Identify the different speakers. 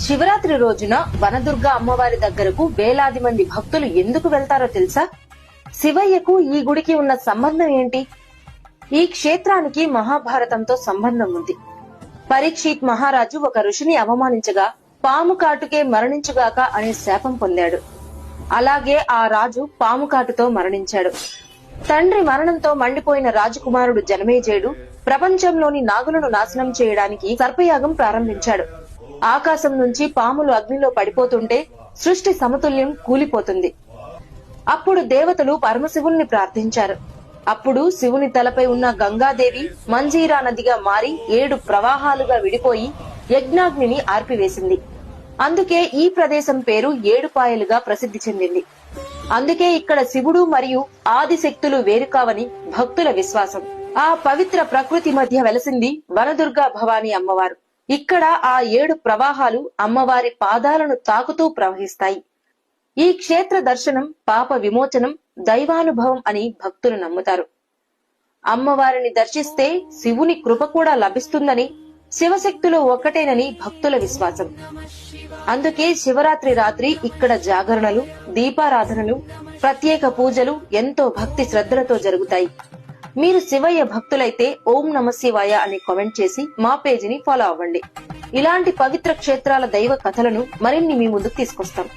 Speaker 1: శివరాత్రి రోజున వనదుర్గ అమ్మవారి దగ్గరకు వేలాది మంది భక్తులు ఎందుకు వెళ్తారో తెలుసా? శివయ్యకు ఈ గుడికి ఉన్న సంబంధం ఏంటి? ఈ క్షేత్రానికి మహాభారతంతో సంబంధం ఉంది. పరీక్షిత్ మహారాజు ఒక ఋషిని అవమానించగా పాము కాటుకే మరణించుగాక అనే శాపం పొందాడు. అలాగే ఆ రాజు పాము కాటుతో మరణించాడు. తండ్రి మరణంతో మండిపోయిన రాజకుమారుడు జనమేజయుడు ప్రపంచంలోని నాగులను నాశనం చేయడానికి సర్పయాగం ప్రారంభించాడు. ఆకాశం నుంచి పాములు అగ్నిలో పడిపోతుంటే సృష్టి సమతుల్యం కూలిపోతుంది. అప్పుడు దేవతలు పరమశివుణ్ణి ప్రార్థించారు. అప్పుడు శివుని తలపై ఉన్న గంగాదేవి మంజీరా నదిగా మారి 7 ప్రవాహాలుగా విడిపోయి యజ్ఞాగ్నిని ఆర్పివేసింది. అందుకే ఈ ప్రదేశం పేరు ఏడుపాయలుగా ప్రసిద్ధి చెందింది. అందుకే ఇక్కడ శివుడు మరియు ఆదిశక్తులు వేరు కావని భక్తుల విశ్వాసం. ఆ పవిత్ర ప్రకృతి మధ్య వెలసింది వనదుర్గా భవానీ అమ్మవారు. ఇక్కడ ఆ 7 ప్రవాహాలు అమ్మవారి పాదాలను తాకుతూ ప్రవహిస్తాయి. ఈ క్షేత్ర దర్శనం పాప విమోచనం, దైవానుభవం అని భక్తులు నమ్ముతారు. అమ్మవారిని దర్శిస్తే శివుని కృప కూడా లభిస్తుందని, శివశక్తులు ఒక్కటేనని భక్తుల విశ్వాసం. అందుకే శివరాత్రి రాత్రి ఇక్కడ జాగరణలు, దీపారాధనలు, ప్రత్యేక పూజలు ఎంతో భక్తి శ్రద్ధలతో జరుగుతాయి. మీరు శివయ్య భక్తులైతే ఓం నమ శివాయ అని కామెంట్ చేసి మా పేజీని ఫాలో అవ్వండి. ఇలాంటి పవిత్ర క్షేత్రాల దైవ కథలను మరిన్ని మీ ముందుకు తీసుకొస్తాం.